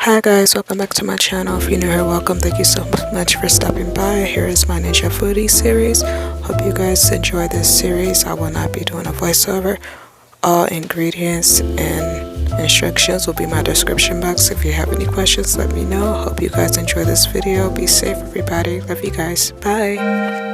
Hi guys, welcome back to my channel. If you're new here, welcome. Thank you so much for stopping by. Here is my Ninja Foodie series. Hope you guys enjoy this series. I will not be doing a voiceover. All ingredients and instructions will be in my description box. If you have any questions, let me know. Hope you guys enjoy this video. Be safe, everybody. Love you guys. Bye.